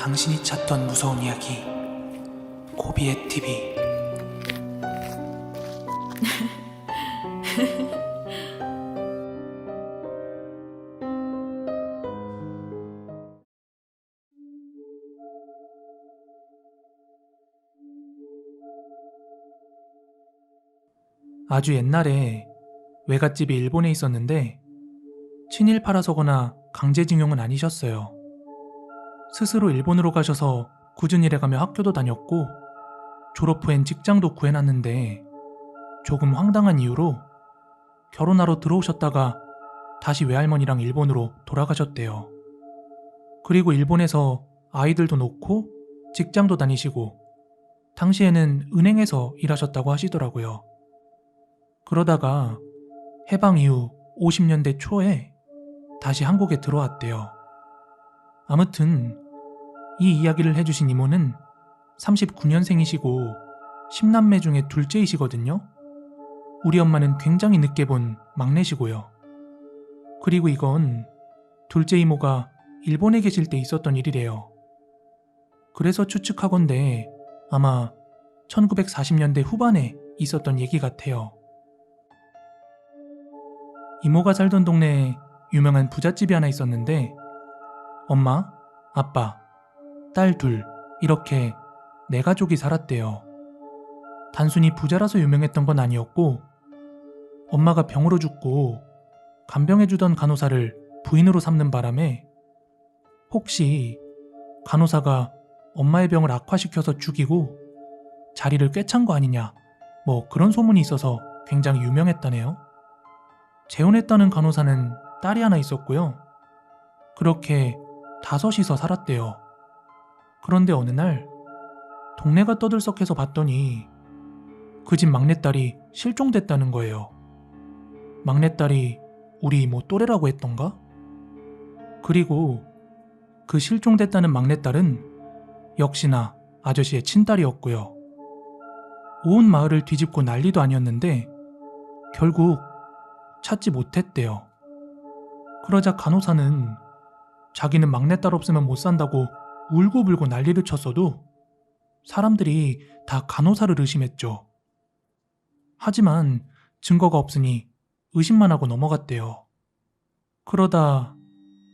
당신이 찾던 무서운 이야기 고비의 TV. 아주 옛날에 외갓집이 일본에 있었는데 친일파라서거나 강제징용은 아니셨어요. 스스로 일본으로 가셔서 꾸준히 일해가며 학교도 다녔고 졸업 후엔 직장도 구해놨는데 조금 황당한 이유로 결혼하러 들어오셨다가 다시 외할머니랑 일본으로 돌아가셨대요. 그리고 일본에서 아이들도 놓고 직장도 다니시고 당시에는 은행에서 일하셨다고 하시더라고요. 그러다가 해방 이후 50년대 초에 다시 한국에 들어왔대요. 아무튼 이 이야기를 해주신 이모는 39년생이시고 10남매 중에 둘째이시거든요. 우리 엄마는 굉장히 늦게 본 막내시고요. 그리고 이건 둘째 이모가 일본에 계실 때 있었던 일이래요. 그래서 추측하건대 아마 1940년대 후반에 있었던 얘기 같아요. 이모가 살던 동네에 유명한 부잣집이 하나 있었는데 엄마, 아빠, 딸 둘 이렇게 4가족이 살았대요. 단순히 부자라서 유명했던 건 아니었고 엄마가 병으로 죽고 간병해주던 간호사를 부인으로 삼는 바람에 혹시 간호사가 엄마의 병을 악화시켜서 죽이고 자리를 꿰찬 거 아니냐 뭐 그런 소문이 있어서 굉장히 유명했다네요. 재혼했다는 간호사는 딸이 하나 있었고요. 그렇게 5이서 살았대요. 그런데 어느 날 동네가 떠들썩해서 봤더니 그 집 막내딸이 실종됐다는 거예요. 막내딸이 우리 이모 또래라고 했던가? 그리고 그 실종됐다는 막내딸은 역시나 아저씨의 친딸이었고요. 온 마을을 뒤집고 난리도 아니었는데 결국 찾지 못했대요. 그러자 간호사는 자기는 막내딸 없으면 못 산다고 울고불고 난리를 쳤어도 사람들이 다 간호사를 의심했죠. 하지만 증거가 없으니 의심만 하고 넘어갔대요. 그러다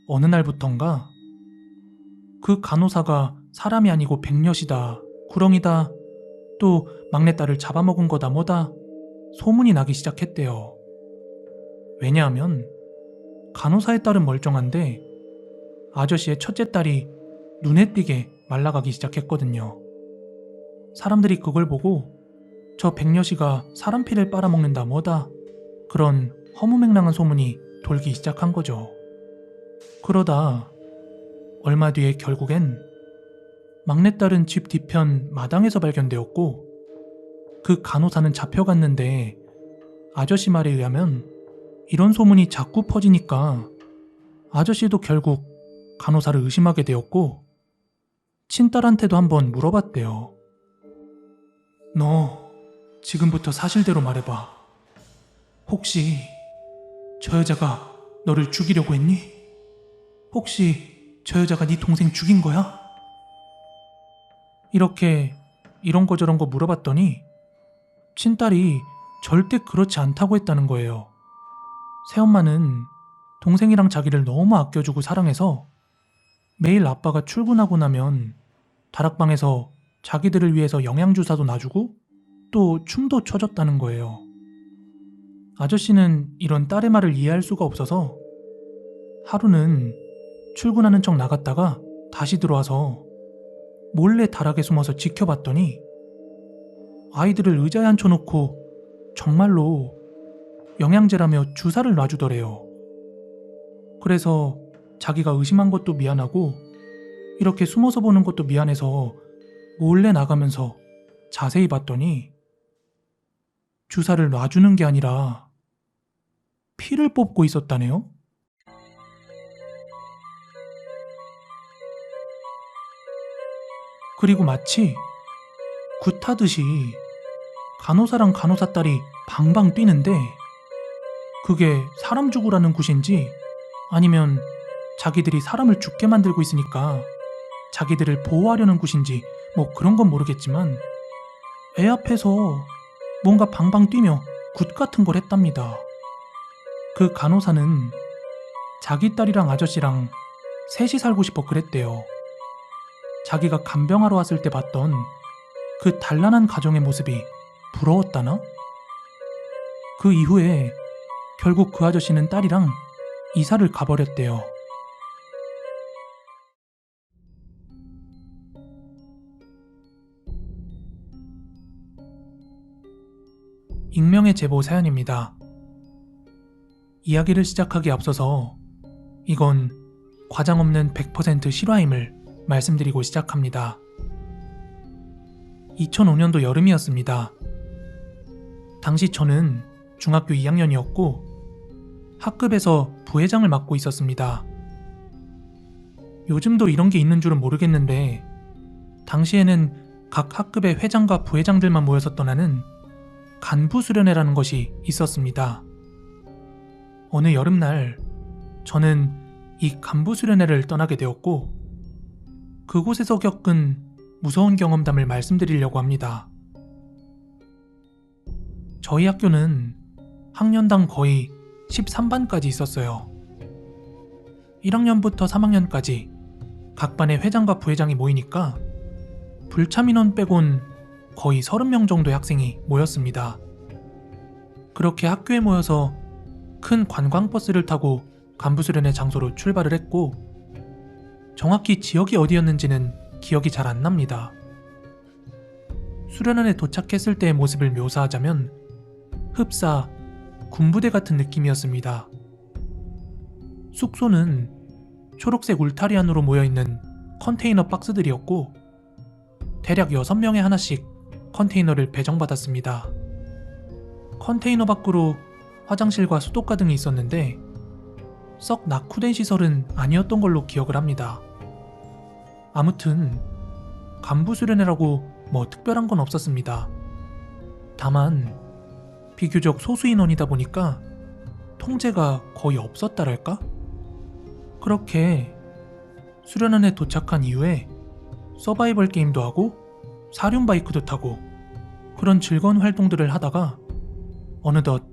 어느 날부턴가 그 간호사가 사람이 아니고 백녀시다, 구렁이다, 또 막내딸을 잡아먹은 거다 뭐다 소문이 나기 시작했대요. 왜냐하면 간호사의 딸은 멀쩡한데 아저씨의 첫째 딸이 눈에 띄게 말라가기 시작했거든요. 사람들이 그걸 보고 저 백녀씨가 사람 피를 빨아먹는다 뭐다 그런 허무맹랑한 소문이 돌기 시작한 거죠. 그러다 얼마 뒤에 결국엔 막내딸은 집 뒤편 마당에서 발견되었고 그 간호사는 잡혀갔는데 아저씨 말에 의하면 이런 소문이 자꾸 퍼지니까 아저씨도 결국 간호사를 의심하게 되었고 친딸한테도 한번 물어봤대요. 너 지금부터 사실대로 말해봐. 혹시 저 여자가 너를 죽이려고 했니? 혹시 저 여자가 네 동생 죽인 거야? 이렇게 이런 거 저런 거 물어봤더니 친딸이 절대 그렇지 않다고 했다는 거예요. 새엄마는 동생이랑 자기를 너무 아껴주고 사랑해서 매일 아빠가 출근하고 나면 다락방에서 자기들을 위해서 영양주사도 놔주고 또 춤도 춰줬다는 거예요. 아저씨는 이런 딸의 말을 이해할 수가 없어서 하루는 출근하는 척 나갔다가 다시 들어와서 몰래 다락에 숨어서 지켜봤더니 아이들을 의자에 앉혀놓고 정말로 영양제라며 주사를 놔주더래요. 그래서 자기가 의심한 것도 미안하고 이렇게 숨어서 보는 것도 미안해서 몰래 나가면서 자세히 봤더니 주사를 놔주는 게 아니라 피를 뽑고 있었다네요. 그리고 마치 굿하듯이 간호사랑 간호사 딸이 방방 뛰는데 그게 사람 죽으라는 굿인지 아니면 자기들이 사람을 죽게 만들고 있으니까 자기들을 보호하려는 곳인지 뭐 그런 건 모르겠지만 애 앞에서 뭔가 방방 뛰며 굿 같은 걸 했답니다. 그 간호사는 자기 딸이랑 아저씨랑 셋이 살고 싶어 그랬대요. 자기가 간병하러 왔을 때 봤던 그 단란한 가정의 모습이 부러웠다나? 그 이후에 결국 그 아저씨는 딸이랑 이사를 가버렸대요. 익명의 제보 사연입니다. 이야기를 시작하기에 앞서서 이건 과장 없는 100% 실화임을 말씀드리고 시작합니다. 2005년도 여름이었습니다. 당시 저는 중학교 2학년이었고 학급에서 부회장을 맡고 있었습니다. 요즘도 이런 게 있는 줄은 모르겠는데 당시에는 각 학급의 회장과 부회장들만 모여서 떠나는 간부수련회라는 것이 있었습니다. 어느 여름날 저는 이 간부수련회를 떠나게 되었고 그곳에서 겪은 무서운 경험담을 말씀드리려고 합니다. 저희 학교는 학년당 거의 13반까지 있었어요. 1학년부터 3학년까지 각 반의 회장과 부회장이 모이니까 불참 인원 빼곤 거의 30명 정도의 학생이 모였습니다. 그렇게 학교에 모여서 큰 관광버스를 타고 간부수련회 장소로 출발을 했고 정확히 지역이 어디였는지는 기억이 잘 안 납니다. 수련원에 도착했을 때의 모습을 묘사하자면 흡사, 군부대 같은 느낌이었습니다. 숙소는 초록색 울타리 안으로 모여있는 컨테이너 박스들이었고 대략 6명에 하나씩 컨테이너를 배정받았습니다. 컨테이너 밖으로 화장실과 수도가 등이 있었는데 썩 낙후된 시설은 아니었던 걸로 기억을 합니다. 아무튼 간부수련회라고 뭐 특별한 건 없었습니다. 다만 비교적 소수 인원이다 보니까 통제가 거의 없었다랄까? 그렇게 수련원에 도착한 이후에 서바이벌 게임도 하고 사륜 바이크도 타고 그런 즐거운 활동들을 하다가 어느덧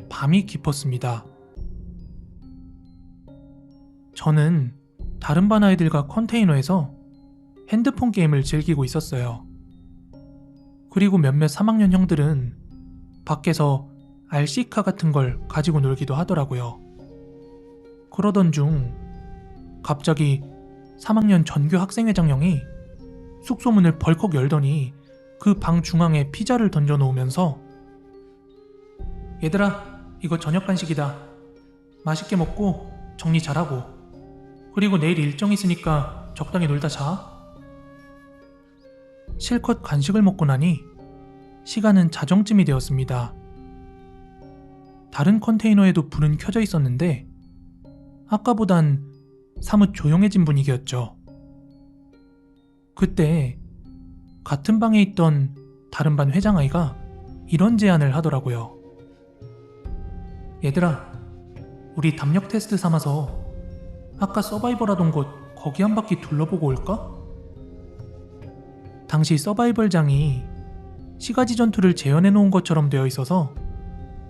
밤이 깊었습니다. 저는 다른 반 아이들과 컨테이너에서 핸드폰 게임을 즐기고 있었어요. 그리고 몇몇 3학년 형들은 밖에서 RC카 같은 걸 가지고 놀기도 하더라고요. 그러던 중 갑자기 3학년 전교 학생회장 형이 숙소 문을 벌컥 열더니 그 방 중앙에 피자를 던져 놓으면서 얘들아, 이거 저녁 간식이다. 맛있게 먹고 정리 잘하고 그리고 내일 일정 있으니까 적당히 놀다 자. 실컷 간식을 먹고 나니 시간은 자정쯤이 되었습니다. 다른 컨테이너에도 불은 켜져 있었는데 아까보단 사뭇 조용해진 분위기였죠. 그때 같은 방에 있던 다른 반 회장아이가 이런 제안을 하더라고요. 얘들아, 우리 담력 테스트 삼아서 아까 서바이벌 하던 곳 거기 한 바퀴 둘러보고 올까? 당시 서바이벌장이 시가지 전투를 재현해 놓은 것처럼 되어 있어서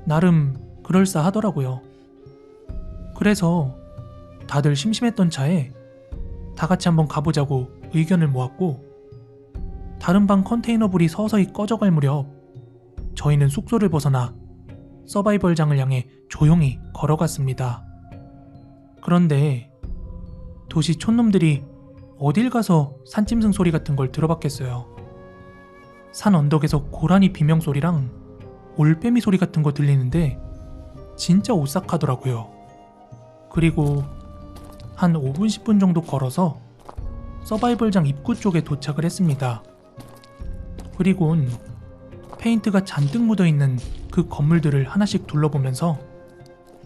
나름 그럴싸하더라고요. 그래서 다들 심심했던 차에 다 같이 한번 가보자고 의견을 모았고 다른 방 컨테이너 불이 서서히 꺼져갈 무렵 저희는 숙소를 벗어나 서바이벌장을 향해 조용히 걸어갔습니다. 그런데 도시 촌놈들이 어딜 가서 산짐승 소리 같은 걸 들어봤겠어요. 산 언덕에서 고라니 비명소리랑 올빼미 소리 같은 거 들리는데 진짜 오싹하더라고요. 그리고 한 5분 10분 정도 걸어서 서바이벌장 입구 쪽에 도착을 했습니다. 그리곤 페인트가 잔뜩 묻어있는 그 건물들을 하나씩 둘러보면서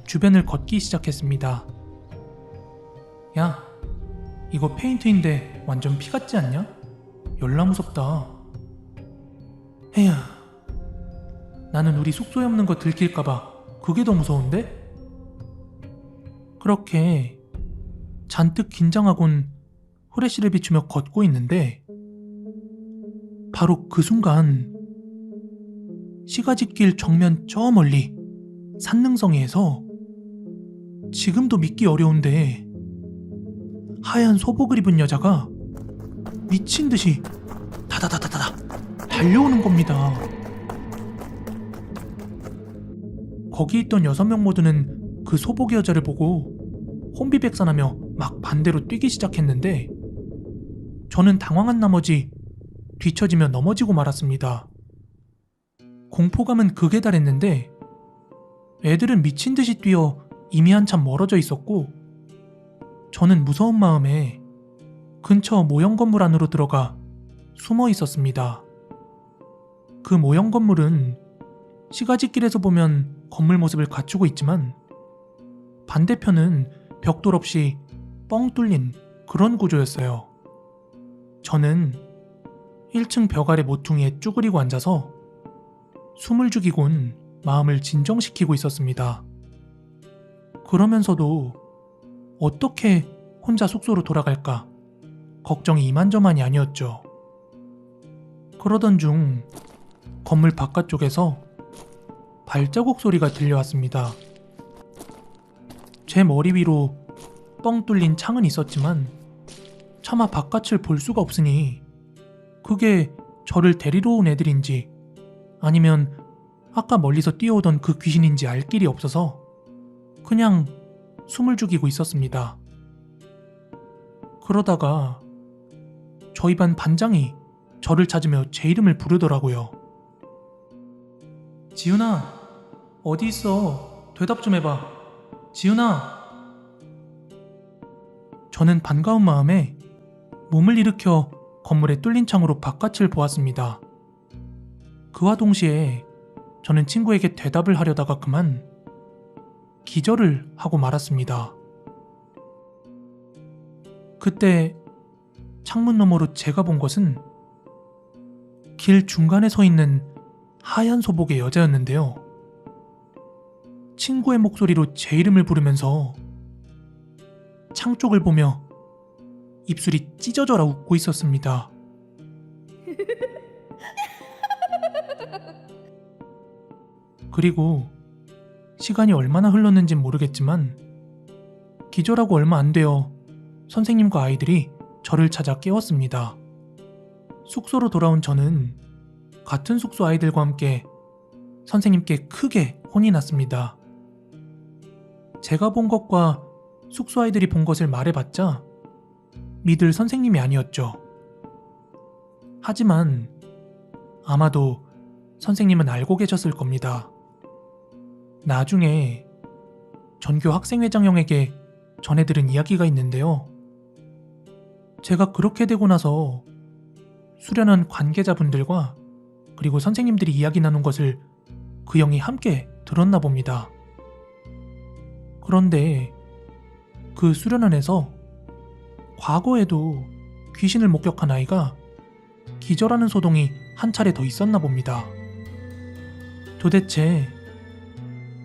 주변을 걷기 시작했습니다. 야, 이거 페인트인데 완전 피 같지 않냐? 열나 무섭다. 에휴, 나는 우리 숙소에 없는 거 들킬까봐 그게 더 무서운데? 그렇게 잔뜩 긴장하곤 후레쉬를 비추며 걷고 있는데 바로 그 순간 시가지길 정면 저 멀리 산능성이에서 지금도 믿기 어려운데 하얀 소복을 입은 여자가 미친 듯이 다다다다다 달려오는 겁니다. 거기 있던 6명 모두는 그 소복의 여자를 보고 혼비백산하며 막 반대로 뛰기 시작했는데 저는 당황한 나머지 뒤처지며 넘어지고 말았습니다. 공포감은 극에 달했는데 애들은 미친 듯이 뛰어 이미 한참 멀어져 있었고 저는 무서운 마음에 근처 모형 건물 안으로 들어가 숨어 있었습니다. 그 모형 건물은 시가지길에서 보면 건물 모습을 갖추고 있지만 반대편은 벽돌 없이 뻥 뚫린 그런 구조였어요. 저는 1층 벽 아래 모퉁이에 쭈그리고 앉아서 숨을 죽이곤 마음을 진정시키고 있었습니다. 그러면서도 어떻게 혼자 숙소로 돌아갈까 걱정이 이만저만이 아니었죠. 그러던 중 건물 바깥쪽에서 발자국 소리가 들려왔습니다. 제 머리 위로 뻥 뚫린 창은 있었지만 차마 바깥을 볼 수가 없으니 그게 저를 데리러 온 애들인지 아니면 아까 멀리서 뛰어오던 그 귀신인지 알 길이 없어서 그냥 숨을 죽이고 있었습니다. 그러다가 저희 반 반장이 저를 찾으며 제 이름을 부르더라고요. 지훈아, 어디 있어? 대답 좀 해봐. 지훈아. 저는 반가운 마음에 몸을 일으켜 건물의 뚫린 창으로 바깥을 보았습니다. 그와 동시에 저는 친구에게 대답을 하려다가 그만 기절을 하고 말았습니다. 그때 창문 너머로 제가 본 것은 길 중간에 서 있는 하얀 소복의 여자였는데요. 친구의 목소리로 제 이름을 부르면서 창 쪽을 보며 입술이 찢어져라 웃고 있었습니다. 그리고 시간이 얼마나 흘렀는진 모르겠지만 기절하고 얼마 안 되어 선생님과 아이들이 저를 찾아 깨웠습니다. 숙소로 돌아온 저는 같은 숙소 아이들과 함께 선생님께 크게 혼이 났습니다. 제가 본 것과 숙소 아이들이 본 것을 말해봤자 믿을 선생님이 아니었죠. 하지만 아마도 선생님은 알고 계셨을 겁니다. 나중에 전교 학생회장 형에게 전해들은 이야기가 있는데요. 제가 그렇게 되고 나서 수련원 관계자분들과 그리고 선생님들이 이야기 나눈 것을 그 형이 함께 들었나 봅니다. 그런데 그 수련원에서 과거에도 귀신을 목격한 아이가 기절하는 소동이 한 차례 더 있었나 봅니다. 도대체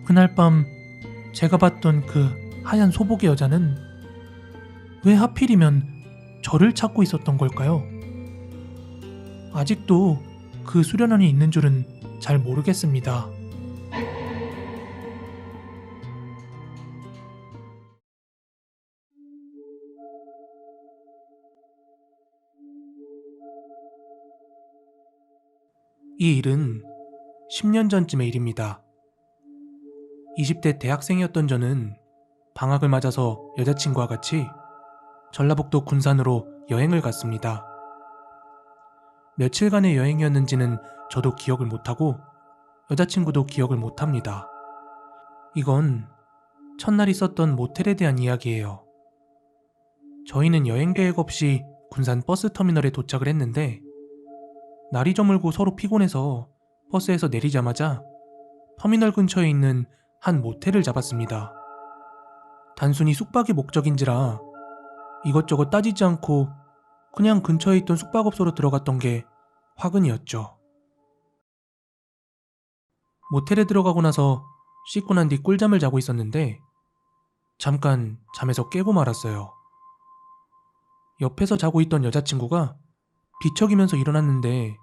그날 밤 제가 봤던 그 하얀 소복의 여자는 왜 하필이면 저를 찾고 있었던 걸까요? 아직도 그 수련원이 있는 줄은 잘 모르겠습니다. 이 일은 10년 전쯤의 일입니다. 20대 대학생이었던 저는 방학을 맞아서 여자친구와 같이 전라북도 군산으로 여행을 갔습니다. 며칠간의 여행이었는지는 저도 기억을 못하고 여자친구도 기억을 못합니다. 이건 첫날 있었던 모텔에 대한 이야기예요. 저희는 여행 계획 없이 군산 버스터미널에 도착을 했는데 날이 저물고 서로 피곤해서 버스에서 내리자마자 터미널 근처에 있는 한 모텔을 잡았습니다. 단순히 숙박이 목적인지라 이것저것 따지지 않고 그냥 근처에 있던 숙박업소로 들어갔던 게 화근이었죠. 모텔에 들어가고 나서 씻고 난 뒤 꿀잠을 자고 있었는데 잠깐 잠에서 깨고 말았어요. 옆에서 자고 있던 여자친구가 뒤척이면서 일어났는데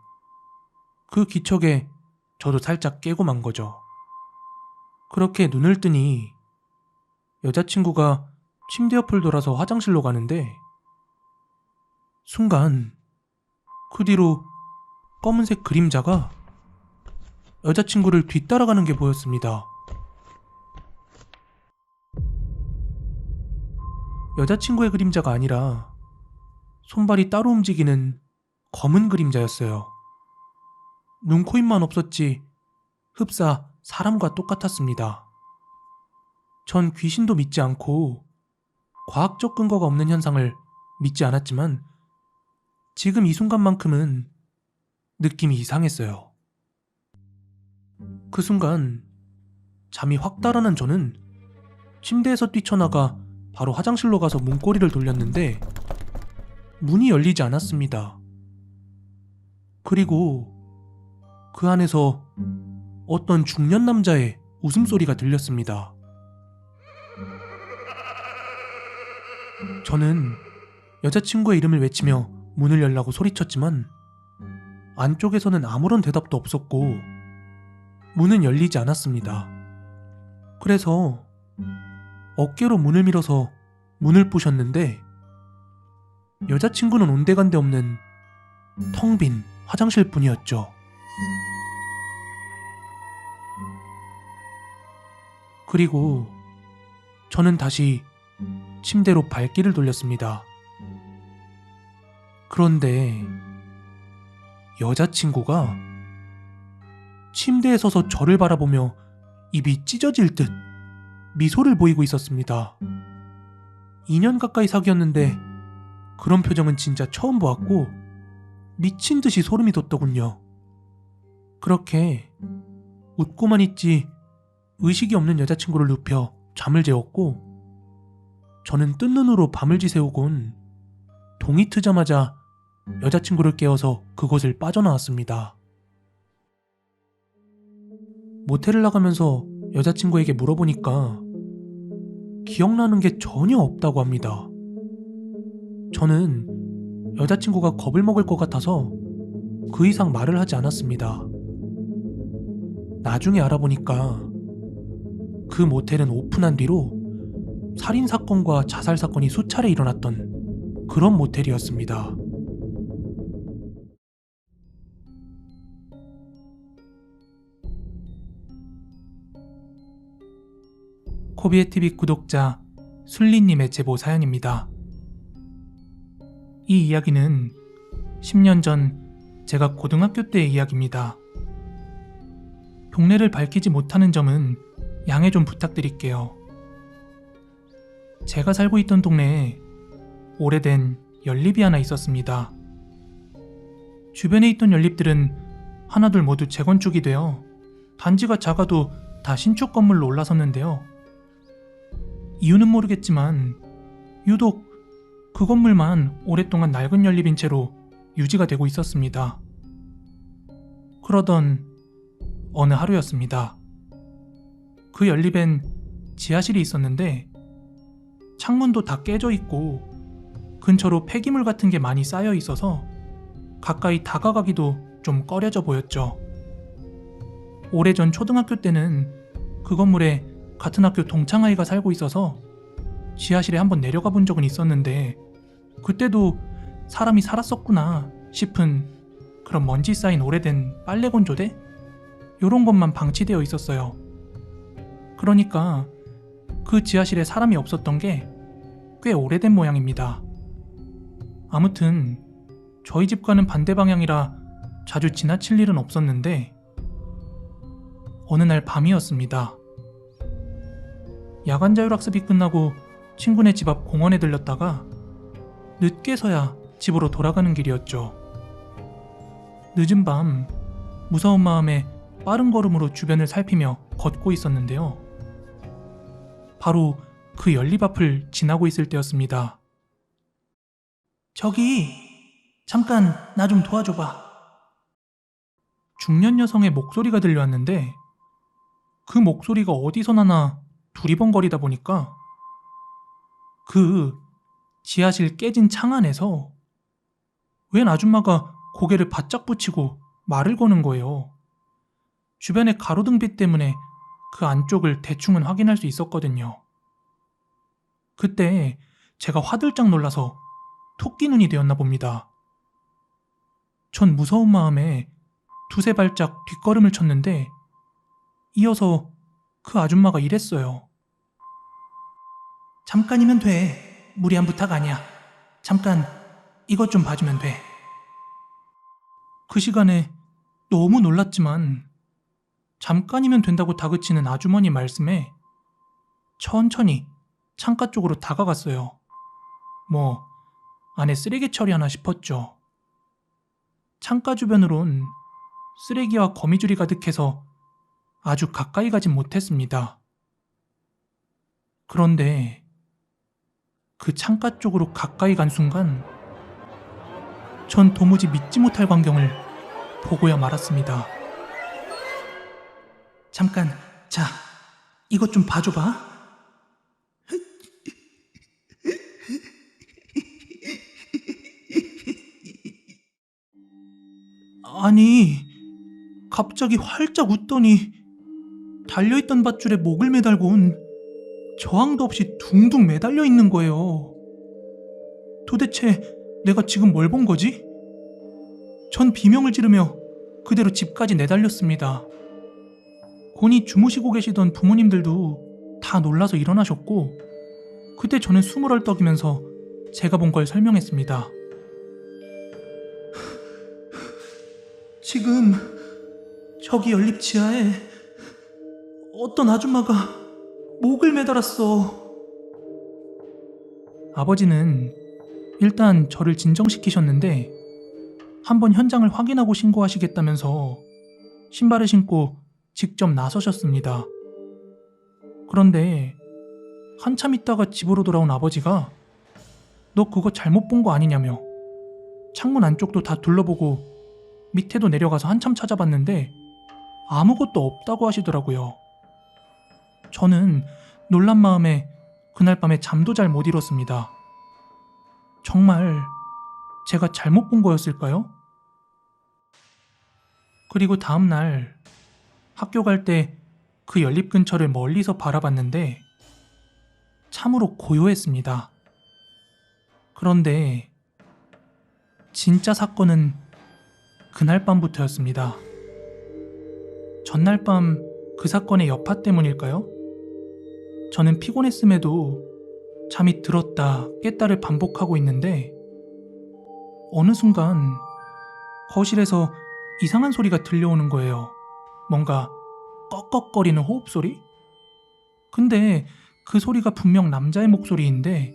그 기척에 저도 살짝 깨고 만 거죠. 그렇게 눈을 뜨니 여자친구가 침대 옆을 돌아서 화장실로 가는데 순간 그 뒤로 검은색 그림자가 여자친구를 뒤따라가는 게 보였습니다. 여자친구의 그림자가 아니라 손발이 따로 움직이는 검은 그림자였어요. 눈, 코, 입만 없었지 흡사 사람과 똑같았습니다. 전 귀신도 믿지 않고 과학적 근거가 없는 현상을 믿지 않았지만 지금 이 순간만큼은 느낌이 이상했어요. 그 순간 잠이 확 달아난 저는 침대에서 뛰쳐나가 바로 화장실로 가서 문고리를 돌렸는데 문이 열리지 않았습니다. 그리고 그 안에서 어떤 중년 남자의 웃음소리가 들렸습니다. 저는 여자친구의 이름을 외치며 문을 열라고 소리쳤지만 안쪽에서는 아무런 대답도 없었고 문은 열리지 않았습니다. 그래서 어깨로 문을 밀어서 문을 부셨는데 여자친구는 온데간데 없는 텅 빈 화장실 뿐이었죠. 그리고 저는 다시 침대로 발길을 돌렸습니다. 그런데 여자친구가 침대에 서서 저를 바라보며 입이 찢어질 듯 미소를 보이고 있었습니다. 2년 가까이 사귀었는데 그런 표정은 진짜 처음 보았고 미친 듯이 소름이 돋더군요. 그렇게 웃고만 있지 의식이 없는 여자친구를 눕혀 잠을 재웠고 저는 뜬 눈으로 밤을 지새우곤 동이 트자마자 여자친구를 깨워서 그곳을 빠져나왔습니다. 모텔을 나가면서 여자친구에게 물어보니까 기억나는 게 전혀 없다고 합니다. 저는 여자친구가 겁을 먹을 것 같아서 그 이상 말을 하지 않았습니다. 나중에 알아보니까 그 모텔은 오픈한 뒤로 살인사건과 자살사건이 수차례 일어났던 그런 모텔이었습니다. 코비에TV 구독자 순리님의 제보 사연입니다. 이 이야기는 10년 전 제가 고등학교 때의 이야기입니다. 동네를 밝히지 못하는 점은 양해 좀 부탁드릴게요. 제가 살고 있던 동네에 오래된 연립이 하나 있었습니다. 주변에 있던 연립들은 하나둘 모두 재건축이 되어 단지가 작아도 다 신축 건물로 올라섰는데요. 이유는 모르겠지만 유독 그 건물만 오랫동안 낡은 연립인 채로 유지가 되고 있었습니다. 그러던 어느 하루였습니다. 그 연립엔 지하실이 있었는데 창문도 다 깨져 있고 근처로 폐기물 같은 게 많이 쌓여 있어서 가까이 다가가기도 좀 꺼려져 보였죠. 오래전 초등학교 때는 그 건물에 같은 학교 동창아이가 살고 있어서 지하실에 한번 내려가 본 적은 있었는데 그때도 사람이 살았었구나 싶은 그런 먼지 쌓인 오래된 빨래 건조대? 요런 것만 방치되어 있었어요. 그러니까 그 지하실에 사람이 없었던 게 꽤 오래된 모양입니다. 아무튼 저희 집과는 반대 방향이라 자주 지나칠 일은 없었는데 어느 날 밤이었습니다. 야간 자율학습이 끝나고 친구네 집 앞 공원에 들렸다가 늦게서야 집으로 돌아가는 길이었죠. 늦은 밤 무서운 마음에 빠른 걸음으로 주변을 살피며 걷고 있었는데요. 바로 그 연립 앞을 지나고 있을 때였습니다. 저기 잠깐 나 좀 도와줘봐. 중년 여성의 목소리가 들려왔는데 그 목소리가 어디서 나나 두리번거리다 보니까 그 지하실 깨진 창 안에서 웬 아줌마가 고개를 바짝 붙이고 말을 거는 거예요. 주변의 가로등빛 때문에 그 안쪽을 대충은 확인할 수 있었거든요. 그때 제가 화들짝 놀라서 토끼 눈이 되었나 봅니다. 전 무서운 마음에 두세 발짝 뒷걸음을 쳤는데 이어서 그 아줌마가 이랬어요. 잠깐이면 돼. 무리한 부탁 아니야. 잠깐 이것 좀 봐주면 돼. 그 시간에 너무 놀랐지만 잠깐이면 된다고 다그치는 아주머니 말씀에 천천히 창가 쪽으로 다가갔어요. 뭐 안에 쓰레기 처리하나 싶었죠. 창가 주변으론 쓰레기와 거미줄이 가득해서 아주 가까이 가진 못했습니다. 그런데 그 창가 쪽으로 가까이 간 순간 전 도무지 믿지 못할 광경을 보고야 말았습니다. 잠깐, 자, 이것 좀 봐줘봐. 아니, 갑자기 활짝 웃더니 달려있던 밧줄에 목을 매달고 온 저항도 없이 둥둥 매달려 있는 거예요. 도대체 내가 지금 뭘 본 거지? 전 비명을 지르며 그대로 집까지 내달렸습니다. 곤히 주무시고 계시던 부모님들도 다 놀라서 일어나셨고 그때 저는 숨을 헐떡이면서 제가 본 걸 설명했습니다. 지금 저기 연립 지하에 어떤 아줌마가 목을 매달았어. 아버지는 일단 저를 진정시키셨는데 한번 현장을 확인하고 신고하시겠다면서 신발을 신고 직접 나서셨습니다. 그런데 한참 있다가 집으로 돌아온 아버지가 너 그거 잘못 본 거 아니냐며 창문 안쪽도 다 둘러보고 밑에도 내려가서 한참 찾아봤는데 아무것도 없다고 하시더라고요. 저는 놀란 마음에 그날 밤에 잠도 잘 못 이뤘습니다. 정말 제가 잘못 본 거였을까요? 그리고 다음 날 학교 갈 때 그 연립 근처를 멀리서 바라봤는데 참으로 고요했습니다. 그런데 진짜 사건은 그날 밤부터였습니다. 전날 밤 그 사건의 여파 때문일까요? 저는 피곤했음에도 잠이 들었다 깼다를 반복하고 있는데 어느 순간 거실에서 이상한 소리가 들려오는 거예요. 뭔가 꺽꺽거리는 호흡 소리? 근데 그 소리가 분명 남자의 목소리인데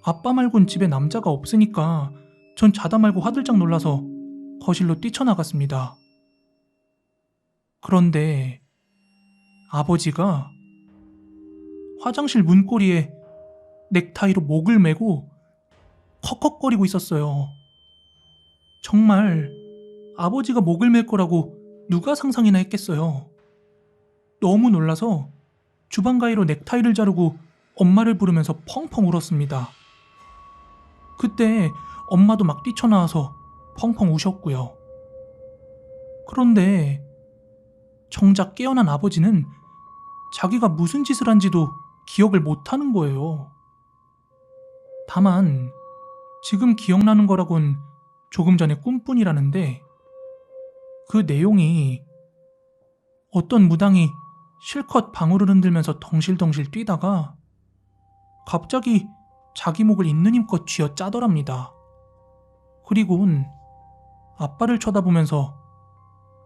아빠 말곤 집에 남자가 없으니까 전 자다 말고 화들짝 놀라서 거실로 뛰쳐나갔습니다. 그런데 아버지가 화장실 문고리에 넥타이로 목을 매고 컥컥거리고 있었어요. 정말 아버지가 목을 맬 거라고 누가 상상이나 했겠어요. 너무 놀라서 주방 가위로 넥타이를 자르고 엄마를 부르면서 펑펑 울었습니다. 그때 엄마도 막 뛰쳐나와서 펑펑 우셨고요. 그런데 정작 깨어난 아버지는 자기가 무슨 짓을 한지도 기억을 못하는 거예요. 다만 지금 기억나는 거라곤 조금 전의 꿈뿐이라는데 그 내용이 어떤 무당이 실컷 방울을 흔들면서 덩실덩실 뛰다가 갑자기 자기 목을 있는 힘껏 쥐어 짜더랍니다. 그리곤 아빠를 쳐다보면서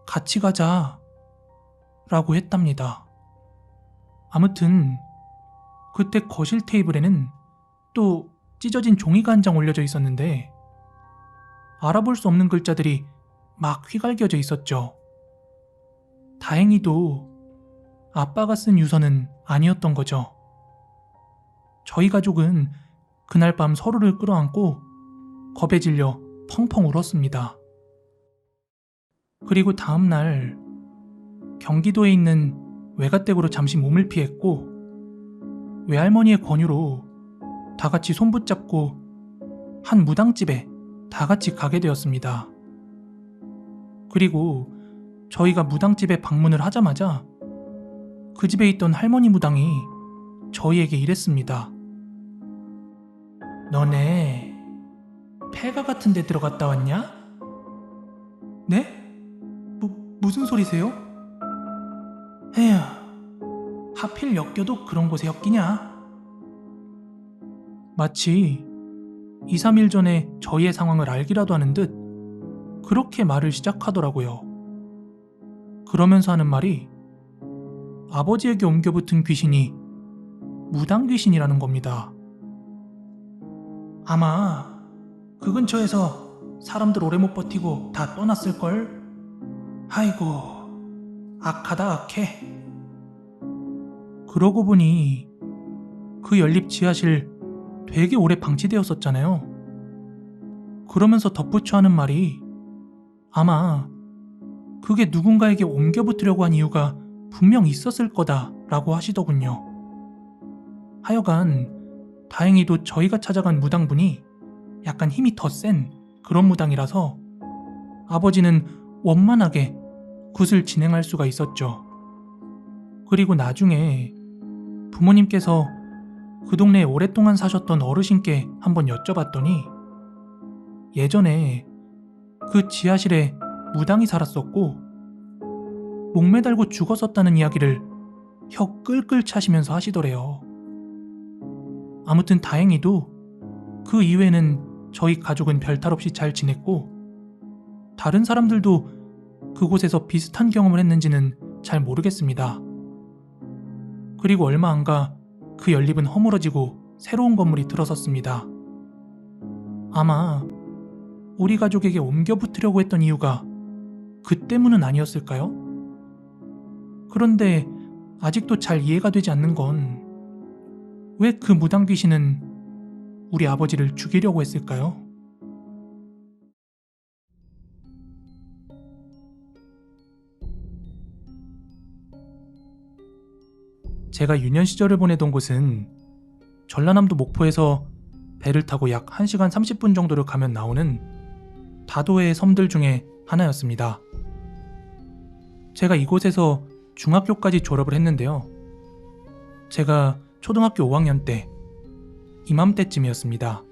같이 가자 라고 했답니다. 아무튼 그때 거실 테이블에는 또 찢어진 종이가 한 장 올려져 있었는데 알아볼 수 없는 글자들이 막 휘갈겨져 있었죠. 다행히도 아빠가 쓴 유서는 아니었던 거죠. 저희 가족은 그날 밤 서로를 끌어안고 겁에 질려 펑펑 울었습니다. 그리고 다음 날 경기도에 있는 외가댁으로 잠시 몸을 피했고 외할머니의 권유로 다 같이 손붙잡고 한 무당집에 다 같이 가게 되었습니다. 그리고 저희가 무당집에 방문을 하자마자 그 집에 있던 할머니 무당이 저희에게 이랬습니다. 너네 폐가 같은 데 들어갔다 왔냐? 네? 무슨 소리세요? 에휴, 하필 엮여도 그런 곳에 엮이냐? 마치 2, 3일 전에 저희의 상황을 알기라도 하는 듯 그렇게 말을 시작하더라고요. 그러면서 하는 말이 아버지에게 옮겨붙은 귀신이 무당 귀신이라는 겁니다. 아마 그 근처에서 사람들 오래 못 버티고 다 떠났을걸? 아이고, 악하다 악해. 그러고 보니 그 연립 지하실 되게 오래 방치되었었잖아요. 그러면서 덧붙여 하는 말이 아마 그게 누군가에게 옮겨붙으려고 한 이유가 분명 있었을 거다라고 하시더군요. 하여간 다행히도 저희가 찾아간 무당분이 약간 힘이 더 센 그런 무당이라서 아버지는 원만하게 굿을 진행할 수가 있었죠. 그리고 나중에 부모님께서 그 동네에 오랫동안 사셨던 어르신께 한번 여쭤봤더니 예전에 그 지하실에 무당이 살았었고 목매달고 죽었었다는 이야기를 혀 끌끌 차시면서 하시더래요. 아무튼 다행히도 그 이후에는 저희 가족은 별탈 없이 잘 지냈고 다른 사람들도 그곳에서 비슷한 경험을 했는지는 잘 모르겠습니다. 그리고 얼마 안 가 그 연립은 허물어지고 새로운 건물이 들어섰습니다. 아마 우리 가족에게 옮겨 붙으려고 했던 이유가 그 때문은 아니었을까요? 그런데 아직도 잘 이해가 되지 않는 건 왜 그 무당 귀신은 우리 아버지를 죽이려고 했을까요? 제가 유년 시절을 보내던 곳은 전라남도 목포에서 배를 타고 약 1시간 30분 정도를 가면 나오는 다도해의 섬들 중에 하나였습니다. 제가 이곳에서 중학교까지 졸업을 했는데요. 제가 초등학교 5학년 때 이맘때쯤이었습니다.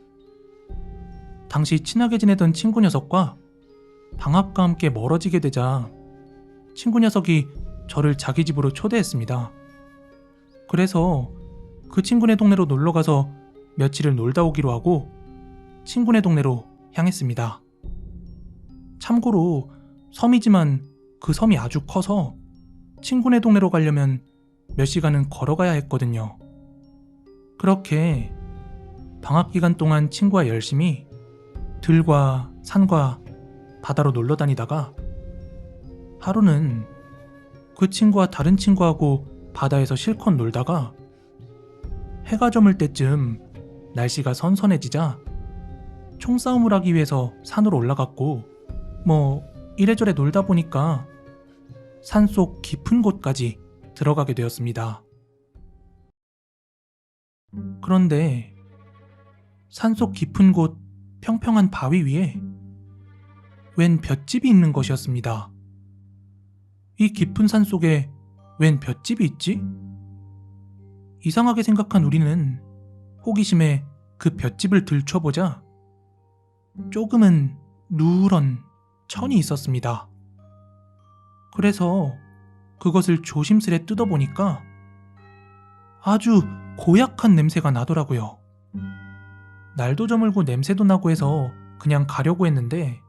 당시 친하게 지내던 친구 녀석과 방학과 함께 멀어지게 되자 친구 녀석이 저를 자기 집으로 초대했습니다. 그래서 그 친구네 동네로 놀러가서 며칠을 놀다 오기로 하고 친구네 동네로 향했습니다. 참고로 섬이지만 그 섬이 아주 커서 친구네 동네로 가려면 몇 시간은 걸어가야 했거든요. 그렇게 방학 기간 동안 친구와 열심히 들과 산과 바다로 놀러 다니다가 하루는 그 친구와 다른 친구하고 바다에서 실컷 놀다가 해가 저물 때쯤 날씨가 선선해지자 총싸움을 하기 위해서 산으로 올라갔고 이래저래 놀다 보니까 산속 깊은 곳까지 들어가게 되었습니다. 그런데 산속 깊은 곳 평평한 바위 위에 웬 볏집이 있는 것이었습니다. 이 깊은 산속에 웬 볏집이 있지? 이상하게 생각한 우리는 호기심에 그 볏집을 들춰보자 조금은 누런 천이 있었습니다. 그래서 그것을 조심스레 뜯어보니까 아주 고약한 냄새가 나더라고요. 날도 저물고 냄새도 나고 해서 그냥 가려고 했는데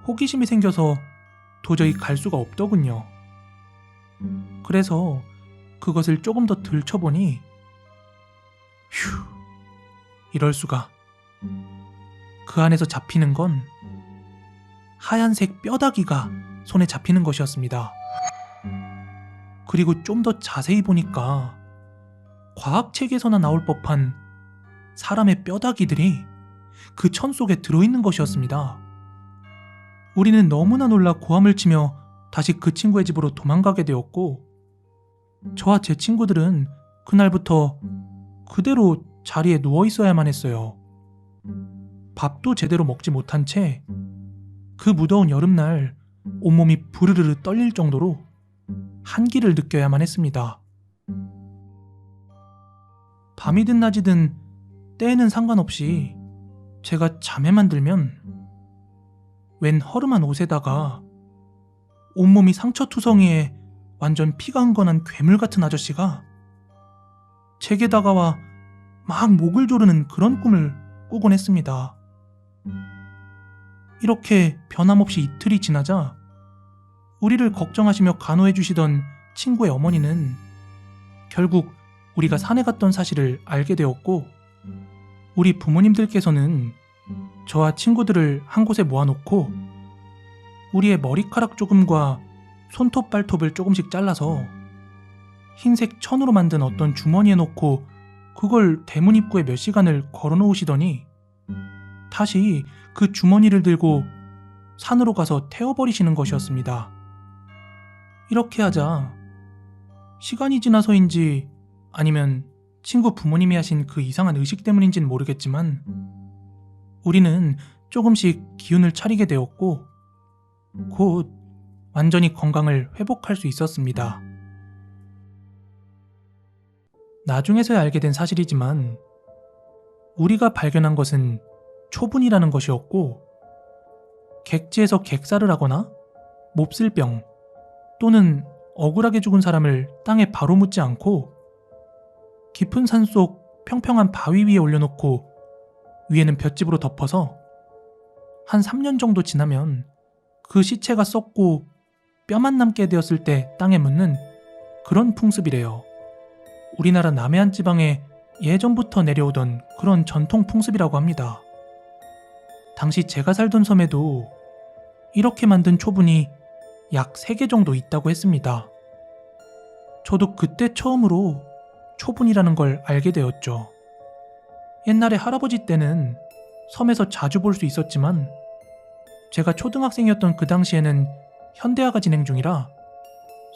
호기심이 생겨서 도저히 갈 수가 없더군요. 그래서 그것을 조금 더 들춰보니 휴, 이럴 수가. 그 안에서 잡히는 건 하얀색 뼈다귀가 손에 잡히는 것이었습니다. 그리고 좀 더 자세히 보니까 과학책에서나 나올 법한 사람의 뼈다귀들이 그 천 속에 들어있는 것이었습니다. 우리는 너무나 놀라 고함을 치며 다시 그 친구의 집으로 도망가게 되었고 저와 제 친구들은 그날부터 그대로 자리에 누워 있어야만 했어요. 밥도 제대로 먹지 못한 채 그 무더운 여름날 온몸이 부르르르 떨릴 정도로 한기를 느껴야만 했습니다. 밤이든 낮이든 때에는 상관없이 제가 잠에만 들면 웬 허름한 옷에다가 온몸이 상처투성이에 완전 피가 흥건한 괴물 같은 아저씨가 제게 다가와 막 목을 조르는 그런 꿈을 꾸곤 했습니다. 이렇게 변함없이 이틀이 지나자 우리를 걱정하시며 간호해 주시던 친구의 어머니는 결국 우리가 산에 갔던 사실을 알게 되었고, 우리 부모님들께서는 저와 친구들을 한 곳에 모아놓고 우리의 머리카락 조금과 손톱 발톱을 조금씩 잘라서 흰색 천으로 만든 어떤 주머니에 넣고 그걸 대문 입구에 몇 시간을 걸어 놓으시더니 다시 그 주머니를 들고 산으로 가서 태워버리시는 것이었습니다. 이렇게 하자 시간이 지나서인지 아니면 친구 부모님이 하신 그 이상한 의식 때문인지는 모르겠지만 우리는 조금씩 기운을 차리게 되었고 곧 완전히 건강을 회복할 수 있었습니다. 나중에서야 알게 된 사실이지만 우리가 발견한 것은 초분이라는 것이었고, 객지에서 객사를 하거나 몹쓸병 또는 억울하게 죽은 사람을 땅에 바로 묻지 않고 깊은 산속 평평한 바위 위에 올려놓고 위에는 볏짚으로 덮어서 한 3년 정도 지나면 그 시체가 썩고 뼈만 남게 되었을 때 땅에 묻는 그런 풍습이래요. 우리나라 남해안 지방에 예전부터 내려오던 그런 전통 풍습이라고 합니다. 당시 제가 살던 섬에도 이렇게 만든 초분이 약 3개 정도 있다고 했습니다. 저도 그때 처음으로 초분이라는 걸 알게 되었죠. 옛날에 할아버지 때는 섬에서 자주 볼 수 있었지만 제가 초등학생이었던 그 당시에는 현대화가 진행 중이라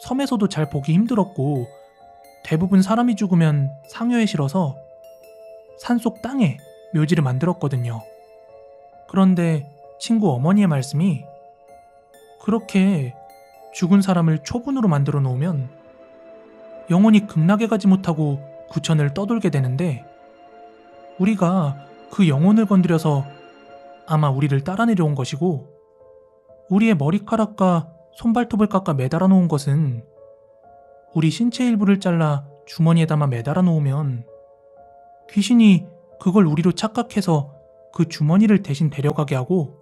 섬에서도 잘 보기 힘들었고, 대부분 사람이 죽으면 상여에 실어서 산속 땅에 묘지를 만들었거든요. 그런데 친구 어머니의 말씀이 그렇게 죽은 사람을 초분으로 만들어 놓으면 영혼이 극락에 가지 못하고 구천을 떠돌게 되는데, 우리가 그 영혼을 건드려서 아마 우리를 따라 내려온 것이고, 우리의 머리카락과 손발톱을 깎아 매달아 놓은 것은 우리 신체 일부를 잘라 주머니에 담아 매달아 놓으면 귀신이 그걸 우리로 착각해서 그 주머니를 대신 데려가게 하고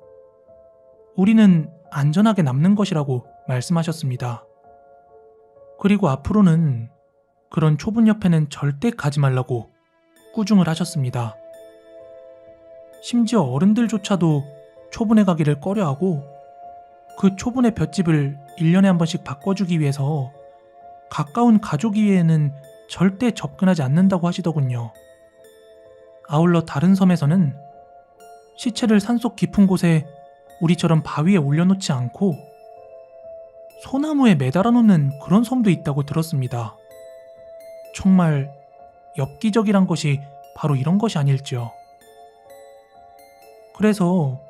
우리는 안전하게 남는 것이라고 말씀하셨습니다. 그리고 앞으로는 그런 초분 옆에는 절대 가지 말라고 꾸중을 하셨습니다. 심지어 어른들조차도 초분에 가기를 꺼려하고 그 초분의 볏짚을 1년에 한 번씩 바꿔주기 위해서 가까운 가족 이외에는 절대 접근하지 않는다고 하시더군요. 아울러 다른 섬에서는 시체를 산속 깊은 곳에 우리처럼 바위에 올려놓지 않고 소나무에 매달아 놓는 그런 섬도 있다고 들었습니다. 정말 엽기적이란 것이 바로 이런 것이 아닐지요. 그래서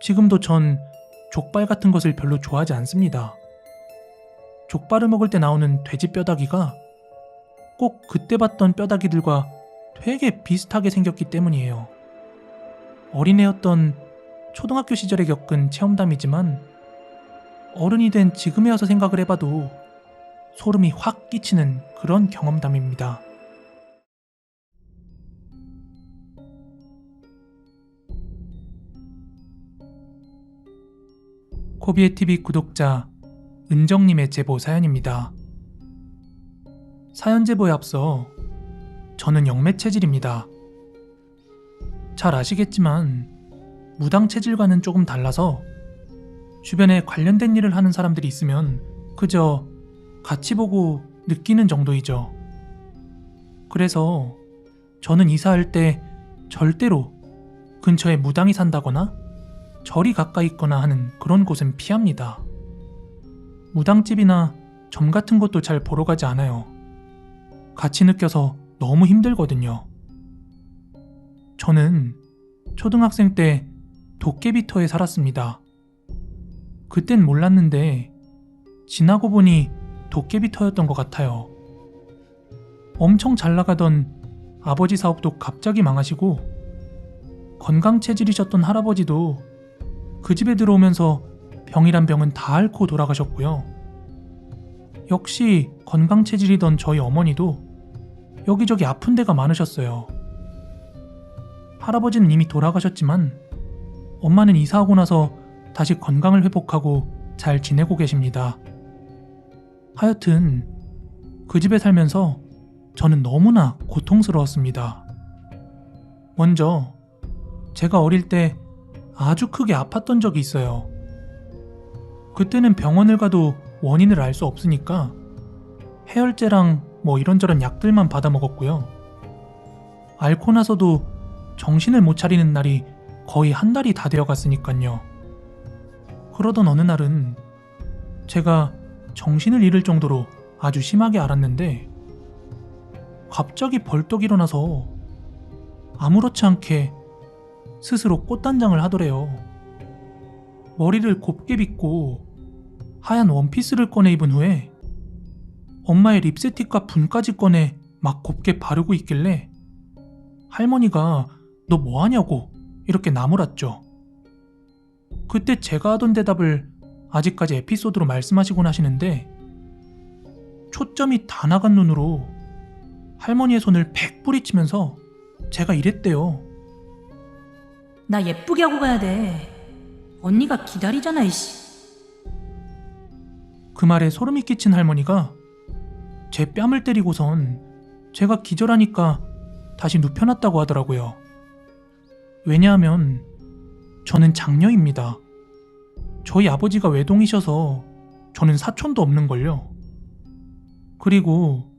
지금도 전 족발 같은 것을 별로 좋아하지 않습니다. 족발을 먹을 때 나오는 돼지 뼈다귀가 꼭 그때 봤던 뼈다귀들과 되게 비슷하게 생겼기 때문이에요. 어린애였던 초등학교 시절에 겪은 체험담이지만 어른이 된 지금에 와서 생각을 해봐도 소름이 확 끼치는 그런 경험담입니다. 코비에TV 구독자 은정님의 제보 사연입니다. 사연 제보에 앞서 저는 영매 체질입니다. 잘 아시겠지만 무당 체질과는 조금 달라서 주변에 관련된 일을 하는 사람들이 있으면 그저 같이 보고 느끼는 정도이죠. 그래서 저는 이사할 때 절대로 근처에 무당이 산다거나 절이 가까이 있거나 하는 그런 곳은 피합니다. 무당집이나 점 같은 것도 잘 보러 가지 않아요. 같이 느껴서 너무 힘들거든요. 저는 초등학생 때 도깨비터에 살았습니다. 그땐 몰랐는데 지나고 보니 도깨비터였던 것 같아요. 엄청 잘 나가던 아버지 사업도 갑자기 망하시고 건강체질이셨던 할아버지도 그 집에 들어오면서 병이란 병은 다 앓고 돌아가셨고요. 역시 건강체질이던 저희 어머니도 여기저기 아픈 데가 많으셨어요. 할아버지는 이미 돌아가셨지만 엄마는 이사하고 나서 다시 건강을 회복하고 잘 지내고 계십니다. 하여튼 그 집에 살면서 저는 너무나 고통스러웠습니다. 먼저 제가 어릴 때 아주 크게 아팠던 적이 있어요. 그때는 병원을 가도 원인을 알 수 없으니까 해열제랑 뭐 이런저런 약들만 받아 먹었고요. 앓고 나서도 정신을 못 차리는 날이 거의 한 달이 다 되어 갔으니까요. 그러던 어느 날은 제가 정신을 잃을 정도로 아주 심하게 앓았는데 갑자기 벌떡 일어나서 아무렇지 않게 스스로 꽃단장을 하더래요. 머리를 곱게 빗고 하얀 원피스를 꺼내 입은 후에 엄마의 립스틱과 분까지 꺼내 막 곱게 바르고 있길래 할머니가 너 뭐하냐고 이렇게 나무랐죠. 그때 제가 하던 대답을 아직까지 에피소드로 말씀하시곤 하시는데 초점이 다 나간 눈으로 할머니의 손을 팩 뿌리치면서 제가 이랬대요. 나 예쁘게 하고 가야 돼. 언니가 기다리잖아, 이씨. 그 말에 소름이 끼친 할머니가 제 뺨을 때리고선 제가 기절하니까 다시 눕혀놨다고 하더라고요. 왜냐하면 저는 장녀입니다. 저희 아버지가 외동이셔서 저는 사촌도 없는걸요. 그리고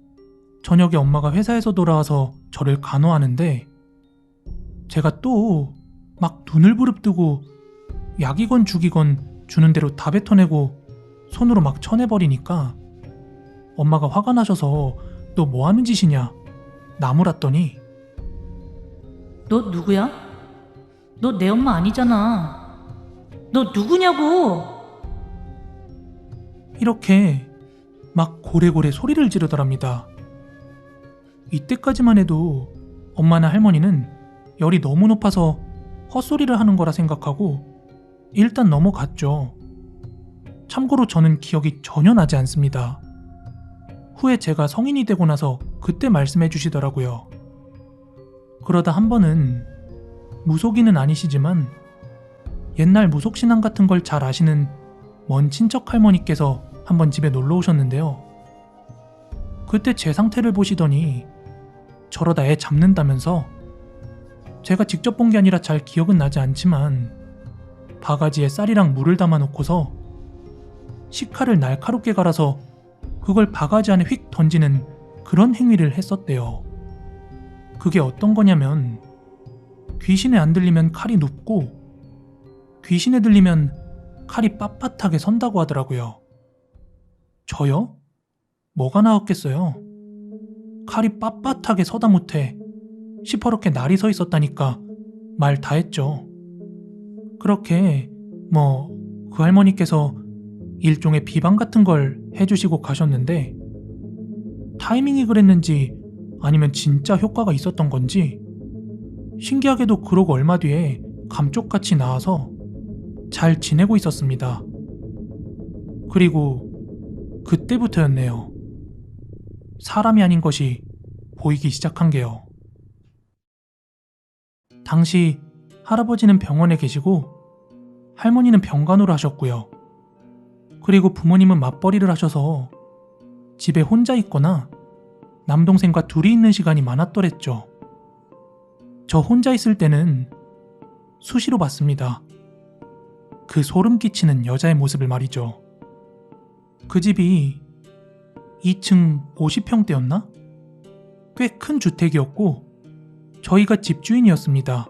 저녁에 엄마가 회사에서 돌아와서 저를 간호하는데 제가 또 막 눈을 부릅뜨고 약이건 죽이건 주는 대로 다 뱉어내고 손으로 막 쳐내버리니까 엄마가 화가 나셔서 너 뭐하는 짓이냐 나무랐더니 너 누구야? 너 내 엄마 아니잖아. 너 누구냐고? 이렇게 막 고래고래 소리를 지르더랍니다. 이때까지만 해도 엄마나 할머니는 열이 너무 높아서 헛소리를 하는 거라 생각하고 일단 넘어갔죠. 참고로 저는 기억이 전혀 나지 않습니다. 후에 제가 성인이 되고 나서 그때 말씀해 주시더라고요. 그러다 한 번은 무속인은 아니시지만 옛날 무속신앙 같은 걸 잘 아시는 먼 친척 할머니께서 한번 집에 놀러 오셨는데요. 그때 제 상태를 보시더니 저러다 애 잡는다면서 제가 직접 본 게 아니라 잘 기억은 나지 않지만 바가지에 쌀이랑 물을 담아 놓고서 식칼을 날카롭게 갈아서 그걸 바가지 안에 휙 던지는 그런 행위를 했었대요. 그게 어떤 거냐면 귀신에 안 들리면 칼이 눕고 귀신에 들리면 칼이 빳빳하게 선다고 하더라고요. 저요? 뭐가 나왔겠어요? 칼이 빳빳하게 서다 못해 시퍼렇게 날이 서 있었다니까 말 다 했죠. 그렇게 그 할머니께서 일종의 비방 같은 걸 해주시고 가셨는데 타이밍이 그랬는지 아니면 진짜 효과가 있었던 건지 신기하게도 그러고 얼마 뒤에 감쪽같이 나와서 잘 지내고 있었습니다. 그리고 그때부터였네요. 사람이 아닌 것이 보이기 시작한 게요. 당시 할아버지는 병원에 계시고 할머니는 병간호를 하셨고요. 그리고 부모님은 맞벌이를 하셔서 집에 혼자 있거나 남동생과 둘이 있는 시간이 많았더랬죠. 저 혼자 있을 때는 수시로 봤습니다. 그 소름 끼치는 여자의 모습을 말이죠. 그 집이 2층 50평대였나? 꽤 큰 주택이었고 저희가 집주인이었습니다.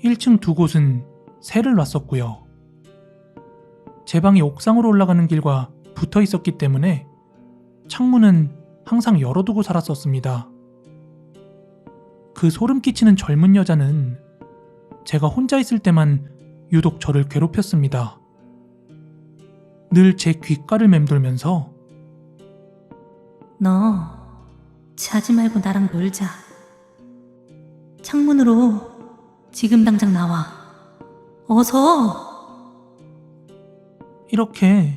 1층 두 곳은 세를 놨었고요. 제 방이 옥상으로 올라가는 길과 붙어 있었기 때문에 창문은 항상 열어두고 살았었습니다. 그 소름 끼치는 젊은 여자는 제가 혼자 있을 때만 유독 저를 괴롭혔습니다. 늘 제 귓가를 맴돌면서 너 자지 말고 나랑 놀자. 창문으로 지금 당장 나와. 어서. 이렇게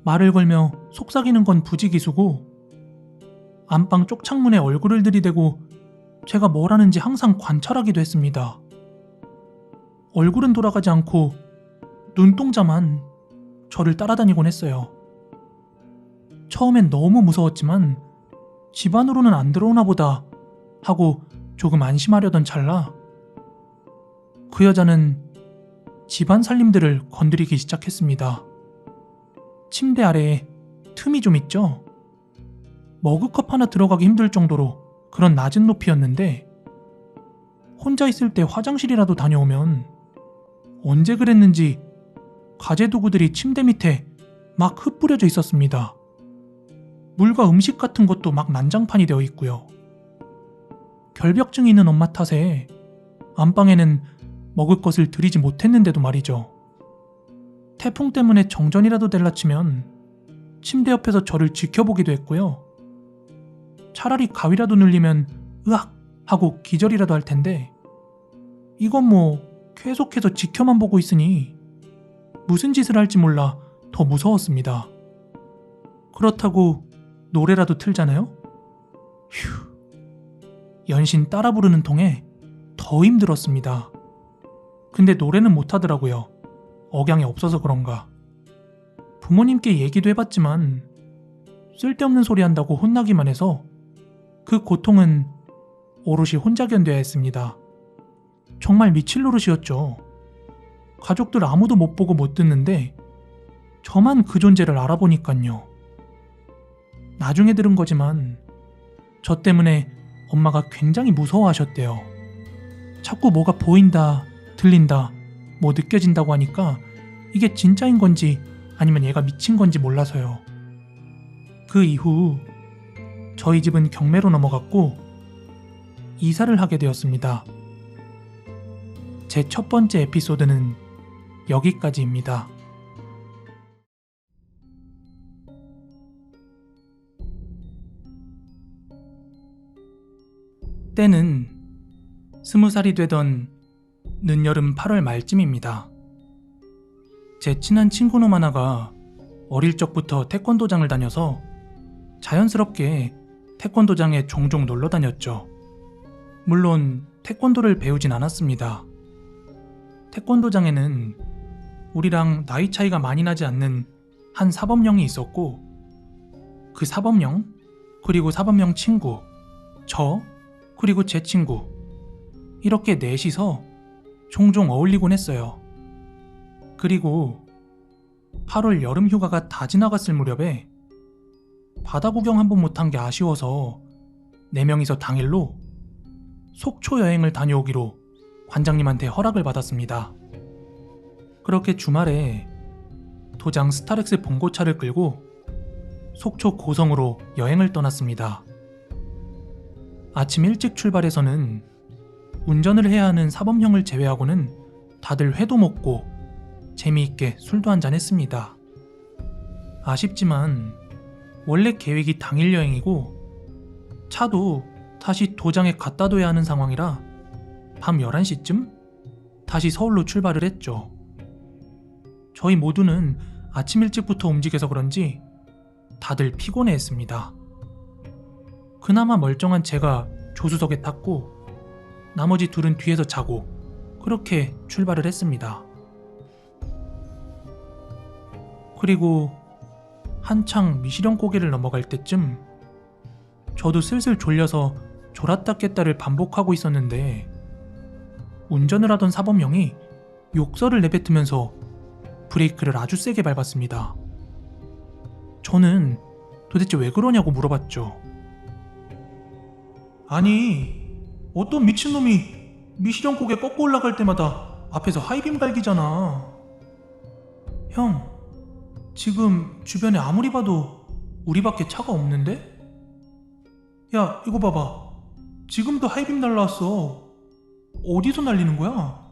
말을 걸며 속삭이는 건 부지기수고 안방 쪽창문에 얼굴을 들이대고 제가 뭘 하는지 항상 관찰하기도 했습니다. 얼굴은 돌아가지 않고 눈동자만 저를 따라다니곤 했어요. 처음엔 너무 무서웠지만 집 안으로는 안 들어오나 보다 하고 조금 안심하려던 찰나 그 여자는 집안 살림들을 건드리기 시작했습니다. 침대 아래에 틈이 좀 있죠? 머그컵 하나 들어가기 힘들 정도로 그런 낮은 높이였는데 혼자 있을 때 화장실이라도 다녀오면 언제 그랬는지 가재도구들이 침대 밑에 막 흩뿌려져 있었습니다. 물과 음식 같은 것도 막 난장판이 되어 있고요. 결벽증이 있는 엄마 탓에 안방에는 먹을 것을 들이지 못했는데도 말이죠. 태풍 때문에 정전이라도 될라 치면 침대 옆에서 저를 지켜보기도 했고요. 차라리 가위라도 눌리면 으악 하고 기절이라도 할 텐데 이건 뭐 계속해서 지켜만 보고 있으니 무슨 짓을 할지 몰라 더 무서웠습니다. 그렇다고 노래라도 틀잖아요? 휴, 연신 따라 부르는 통에 더 힘들었습니다. 근데 노래는 못하더라고요. 억양이 없어서 그런가. 부모님께 얘기도 해봤지만 쓸데없는 소리 한다고 혼나기만 해서 그 고통은 오롯이 혼자 견뎌야 했습니다. 정말 미칠 노릇이었죠. 가족들 아무도 못 보고 못 듣는데 저만 그 존재를 알아보니깐요. 나중에 들은 거지만 저 때문에 엄마가 굉장히 무서워하셨대요. 자꾸 뭐가 보인다, 들린다, 뭐 느껴진다고 하니까 이게 진짜인 건지 아니면 얘가 미친 건지 몰라서요. 그 이후 저희 집은 경매로 넘어갔고 이사를 하게 되었습니다. 제 첫 번째 에피소드는 여기까지입니다. 때는 20살이 되던 늦여름 8월 말쯤입니다. 제 친한 친구놈 하나가 어릴 적부터 태권도장을 다녀서 자연스럽게 태권도장에 종종 놀러 다녔죠. 물론 태권도를 배우진 않았습니다. 태권도장에는 우리랑 나이 차이가 많이 나지 않는 한 사범령이 있었고 그 사범령, 그리고 사범령 친구, 저, 그리고 제 친구 이렇게 넷이서 종종 어울리곤 했어요. 그리고 8월 여름 휴가가 다 지나갔을 무렵에 바다 구경 한번 못한 게 아쉬워서 4명이서 당일로 속초 여행을 다녀오기로 관장님한테 허락을 받았습니다. 그렇게 주말에 도장 스타렉스 봉고차를 끌고 속초 고성으로 여행을 떠났습니다. 아침 일찍 출발해서는 운전을 해야 하는 사범형을 제외하고는 다들 회도 먹고 재미있게 술도 한잔 했습니다. 아쉽지만 원래 계획이 당일 여행이고 차도 다시 도장에 갖다 둬야 하는 상황이라 밤 11시쯤 다시 서울로 출발을 했죠. 저희 모두는 아침 일찍부터 움직여서 그런지 다들 피곤해했습니다. 그나마 멀쩡한 제가 조수석에 탔고 나머지 둘은 뒤에서 자고 그렇게 출발을 했습니다. 그리고 한창 미시령 고개를 넘어갈 때쯤 저도 슬슬 졸려서 졸았다 깼다를 반복하고 있었는데 운전을 하던 사범형이 욕설을 내뱉으면서 브레이크를 아주 세게 밟았습니다. 저는 도대체 왜 그러냐고 물어봤죠. 아니, 어떤 미친놈이 미시령 고개 꺾고 올라갈 때마다 앞에서 하이빔 갈기잖아. 형, 지금 주변에 아무리 봐도 우리밖에 차가 없는데? 야, 이거 봐봐. 지금도 하이빔 날라왔어. 어디서 날리는 거야?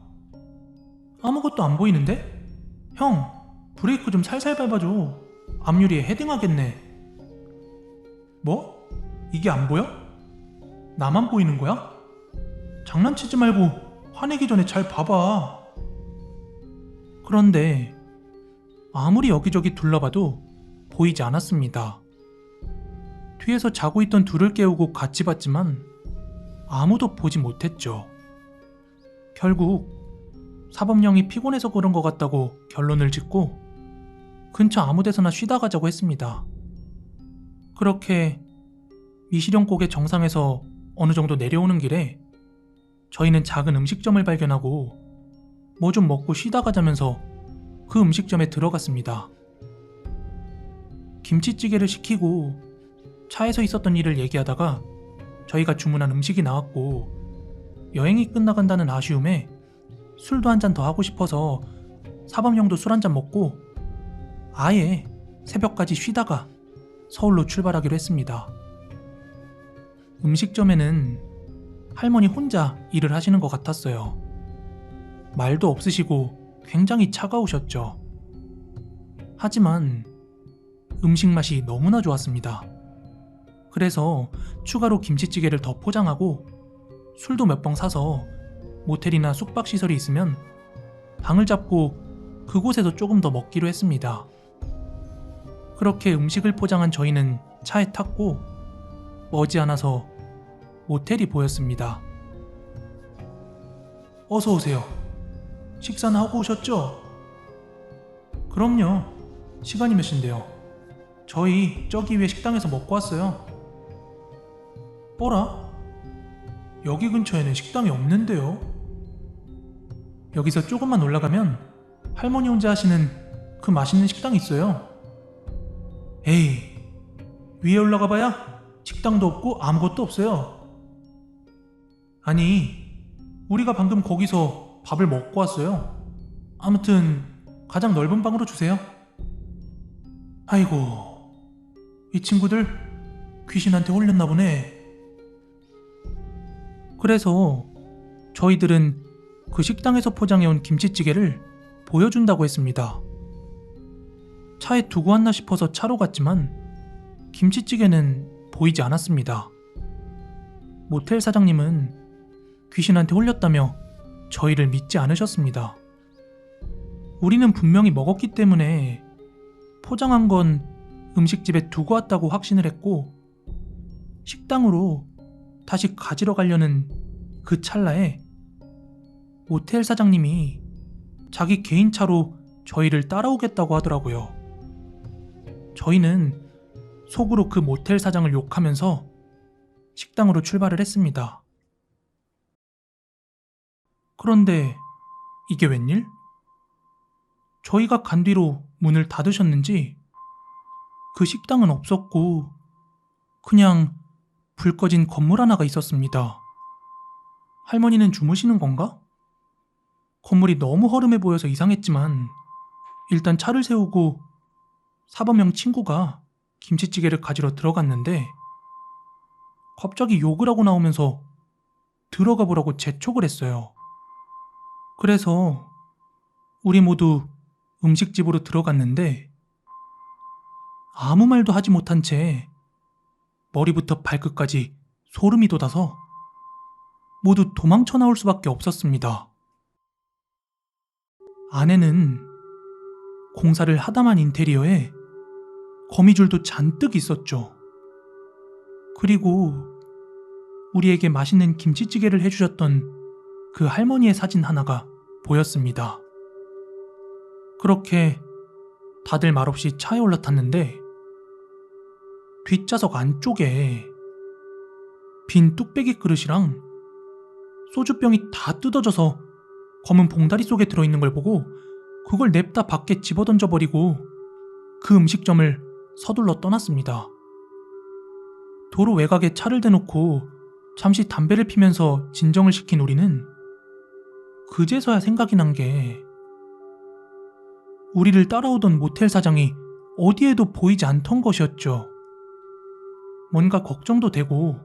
아무것도 안 보이는데? 형, 브레이크 좀 살살 밟아줘. 앞유리에 헤딩하겠네. 뭐? 이게 안 보여? 나만 보이는 거야? 장난치지 말고 화내기 전에 잘 봐봐. 그런데 아무리 여기저기 둘러봐도 보이지 않았습니다. 뒤에서 자고 있던 둘을 깨우고 같이 봤지만 아무도 보지 못했죠. 결국 사범령이 피곤해서 그런 것 같다고 결론을 짓고 근처 아무 데서나 쉬다 가자고 했습니다. 그렇게 미시령곡의 정상에서 어느 정도 내려오는 길에 저희는 작은 음식점을 발견하고 뭐 좀 먹고 쉬다 가자면서 그 음식점에 들어갔습니다. 김치찌개를 시키고 차에서 있었던 일을 얘기하다가 저희가 주문한 음식이 나왔고 여행이 끝나간다는 아쉬움에 술도 한 잔 더 하고 싶어서 사범형도 술 한 잔 먹고 아예 새벽까지 쉬다가 서울로 출발하기로 했습니다. 음식점에는 할머니 혼자 일을 하시는 것 같았어요. 말도 없으시고 굉장히 차가우셨죠. 하지만 음식 맛이 너무나 좋았습니다. 그래서 추가로 김치찌개를 더 포장하고 술도 몇 병 사서 모텔이나 숙박시설이 있으면 방을 잡고 그곳에서 조금 더 먹기로 했습니다. 그렇게 음식을 포장한 저희는 차에 탔고 머지않아서 모텔이 보였습니다. 어서 오세요. 식사는 하고 오셨죠? 그럼요. 시간이 몇 시인데요? 저희 저기 위에 식당에서 먹고 왔어요. 어라? 여기 근처에는 식당이 없는데요? 여기서 조금만 올라가면 할머니 혼자 하시는 그 맛있는 식당이 있어요. 에이, 위에 올라가 봐야 식당도 없고 아무것도 없어요. 아니, 우리가 방금 거기서 밥을 먹고 왔어요. 아무튼 가장 넓은 방으로 주세요. 아이고, 이 친구들 귀신한테 홀렸나 보네. 그래서 저희들은 그 식당에서 포장해온 김치찌개를 보여준다고 했습니다. 차에 두고 왔나 싶어서 차로 갔지만 김치찌개는 보이지 않았습니다. 모텔 사장님은 귀신한테 홀렸다며 저희를 믿지 않으셨습니다. 우리는 분명히 먹었기 때문에 포장한 건 음식집에 두고 왔다고 확신을 했고 식당으로 다시 가지러 가려는 그 찰나에 모텔 사장님이 자기 개인 차로 저희를 따라오겠다고 하더라고요. 저희는 속으로 그 모텔 사장을 욕하면서 식당으로 출발을 했습니다. 그런데 이게 웬일? 저희가 간 뒤로 문을 닫으셨는지 그 식당은 없었고 그냥 불 꺼진 건물 하나가 있었습니다. 할머니는 주무시는 건가? 건물이 너무 허름해 보여서 이상했지만 일단 차를 세우고 사범형 친구가 김치찌개를 가지러 들어갔는데 갑자기 욕을 하고 나오면서 들어가 보라고 재촉을 했어요. 그래서 우리 모두 음식집으로 들어갔는데 아무 말도 하지 못한 채 머리부터 발끝까지 소름이 돋아서 모두 도망쳐 나올 수밖에 없었습니다. 안에는 공사를 하다만 인테리어에 거미줄도 잔뜩 있었죠. 그리고 우리에게 맛있는 김치찌개를 해주셨던 그 할머니의 사진 하나가 보였습니다. 그렇게 다들 말없이 차에 올라탔는데 뒷좌석 안쪽에 빈 뚝배기 그릇이랑 소주병이 다 뜯어져서 검은 봉다리 속에 들어있는 걸 보고 그걸 냅다 밖에 집어던져버리고 그 음식점을 서둘러 떠났습니다. 도로 외곽에 차를 대놓고 잠시 담배를 피면서 진정을 시킨 우리는 그제서야 생각이 난 게 우리를 따라오던 모텔 사장이 어디에도 보이지 않던 것이었죠. 뭔가 걱정도 되고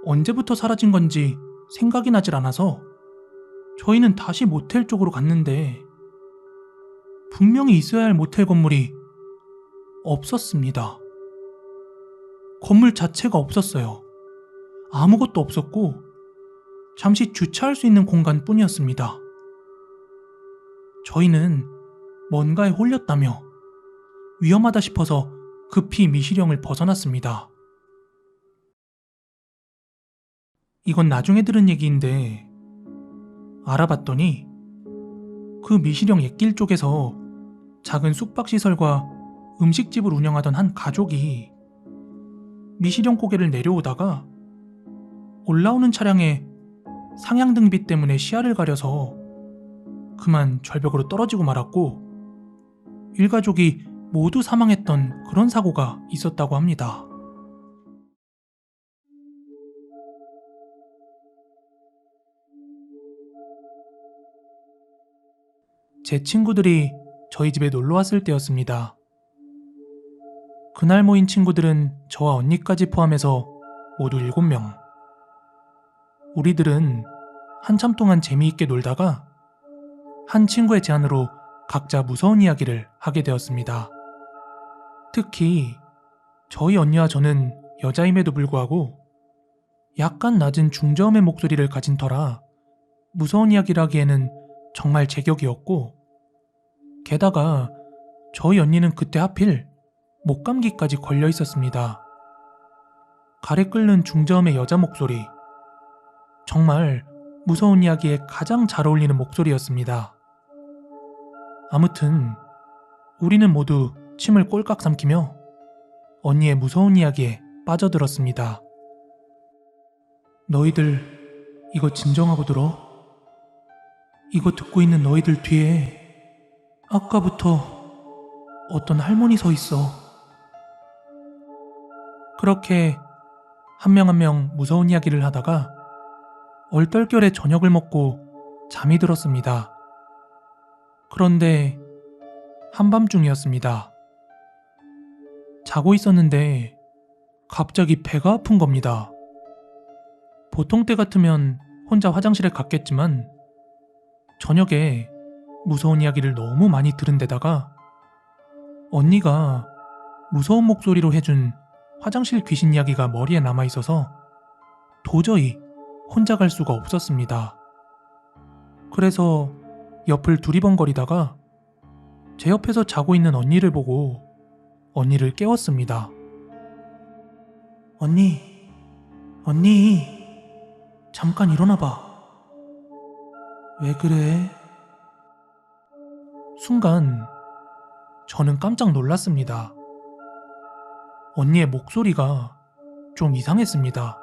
언제부터 사라진 건지 생각이 나질 않아서 저희는 다시 모텔 쪽으로 갔는데 분명히 있어야 할 모텔 건물이 없었습니다. 건물 자체가 없었어요. 아무것도 없었고 잠시 주차할 수 있는 공간뿐이었습니다. 저희는 뭔가에 홀렸다며 위험하다 싶어서 급히 미시령을 벗어났습니다. 이건 나중에 들은 얘기인데 알아봤더니 그 미시령 옛길 쪽에서 작은 숙박시설과 음식집을 운영하던 한 가족이 미시령 고개를 내려오다가 올라오는 차량에 상향등비 때문에 시야를 가려서 그만 절벽으로 떨어지고 말았고 일가족이 모두 사망했던 그런 사고가 있었다고 합니다. 제 친구들이 저희 집에 놀러 왔을 때였습니다. 그날 모인 친구들은 저와 언니까지 포함해서 모두 7명. 우리들은 한참 동안 재미있게 놀다가 한 친구의 제안으로 각자 무서운 이야기를 하게 되었습니다. 특히 저희 언니와 저는 여자임에도 불구하고 약간 낮은 중저음의 목소리를 가진 터라 무서운 이야기를 하기에는 정말 제격이었고 게다가 저희 언니는 그때 하필 목감기까지 걸려 있었습니다. 가래 끓는 중저음의 여자 목소리. 정말 무서운 이야기에 가장 잘 어울리는 목소리였습니다. 아무튼 우리는 모두 침을 꼴깍 삼키며 언니의 무서운 이야기에 빠져들었습니다. 너희들 이거 진정하고 들어? 이거 듣고 있는 너희들 뒤에 아까부터 어떤 할머니 서 있어. 그렇게 한 명 한 명 무서운 이야기를 하다가 얼떨결에 저녁을 먹고 잠이 들었습니다. 그런데 한밤중이었습니다. 자고 있었는데 갑자기 배가 아픈 겁니다. 보통 때 같으면 혼자 화장실에 갔겠지만 저녁에 무서운 이야기를 너무 많이 들은 데다가 언니가 무서운 목소리로 해준 화장실 귀신 이야기가 머리에 남아있어서 도저히 혼자 갈 수가 없었습니다. 그래서 옆을 두리번거리다가 제 옆에서 자고 있는 언니를 보고 언니를 깨웠습니다. 언니, 잠깐 일어나봐. 왜 그래? 순간 저는 깜짝 놀랐습니다. 언니의 목소리가 좀 이상했습니다.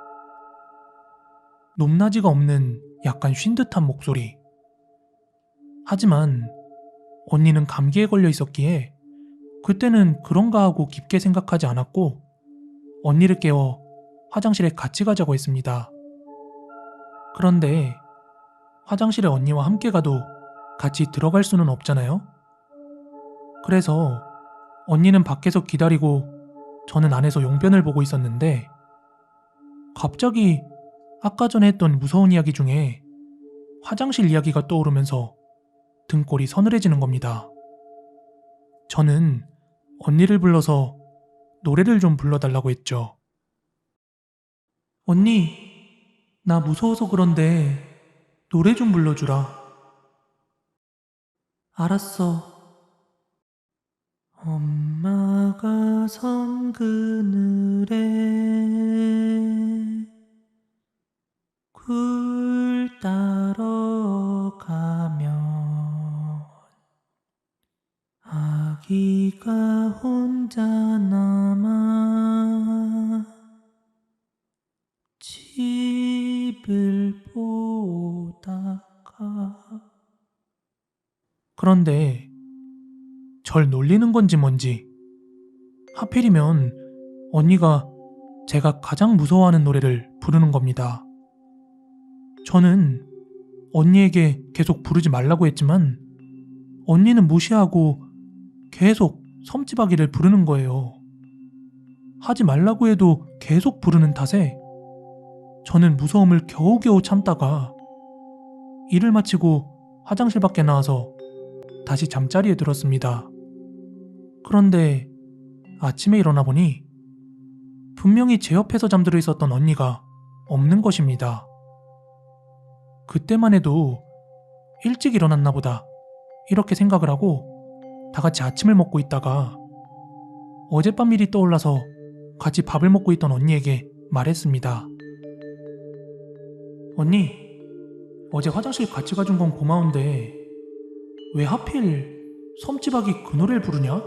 높낮이가 없는 약간 쉰 듯한 목소리. 하지만 언니는 감기에 걸려 있었기에 그때는 그런가 하고 깊게 생각하지 않았고 언니를 깨워 화장실에 같이 가자고 했습니다. 그런데 화장실에 언니와 함께 가도 같이 들어갈 수는 없잖아요. 그래서 언니는 밖에서 기다리고 저는 안에서 용변을 보고 있었는데 갑자기 아까 전에 했던 무서운 이야기 중에 화장실 이야기가 떠오르면서 등골이 서늘해지는 겁니다. 저는 언니를 불러서 노래를 좀 불러달라고 했죠. 언니, 나 무서워서 그런데 노래 좀 불러주라. 알았어. 엄마가 선 그늘에 굴 따러 가면 아기가 혼자 남아 집을 보다가. 그런데 절 놀리는 건지 뭔지 하필이면 언니가 제가 가장 무서워하는 노래를 부르는 겁니다. 저는 언니에게 계속 부르지 말라고 했지만 언니는 무시하고 계속 섬지박이를 부르는 거예요. 하지 말라고 해도 계속 부르는 탓에 저는 무서움을 겨우겨우 참다가 일을 마치고 화장실 밖에 나와서 다시 잠자리에 들었습니다. 그런데 아침에 일어나 보니 분명히 제 옆에서 잠들어 있었던 언니가 없는 것입니다. 그때만 해도 일찍 일어났나 보다 이렇게 생각을 하고 다 같이 아침을 먹고 있다가 어젯밤 일이 떠올라서 같이 밥을 먹고 있던 언니에게 말했습니다. 언니, 어제 화장실 같이 가준 건 고마운데 왜 하필 섬지박이 그 노래를 부르냐?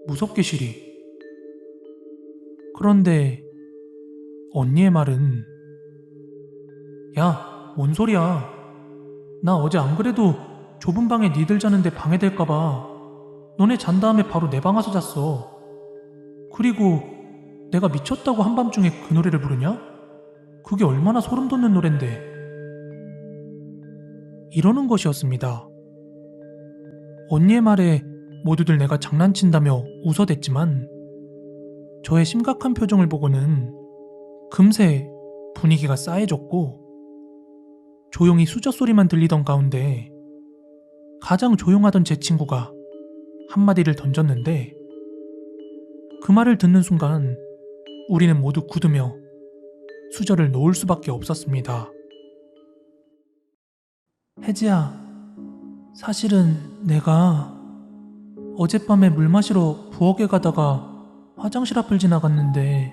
무섭게 시리. 그런데 언니의 말은 야, 뭔 소리야. 나 어제 안 그래도 좁은 방에 니들 자는데 방해될까봐 너네 잔 다음에 바로 내 방 와서 잤어. 그리고 내가 미쳤다고 한밤중에 그 노래를 부르냐? 그게 얼마나 소름 돋는 노랜데. 이러는 것이었습니다. 언니의 말에 모두들 내가 장난친다며 웃어댔지만 저의 심각한 표정을 보고는 금세 분위기가 싸해졌고 조용히 수저 소리만 들리던 가운데 가장 조용하던 제 친구가 한마디를 던졌는데 그 말을 듣는 순간 우리는 모두 굳으며 수저를 놓을 수밖에 없었습니다. 혜지야, 사실은 내가 어젯밤에 물 마시러 부엌에 가다가 화장실 앞을 지나갔는데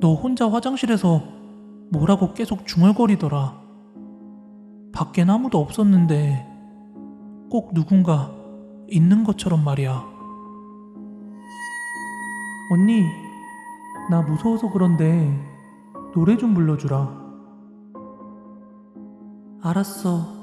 너 혼자 화장실에서 뭐라고 계속 중얼거리더라. 밖엔 아무도 없었는데 꼭 누군가 있는 것처럼 말이야. 언니, 나 무서워서 그런데 노래 좀 불러주라. 알았어.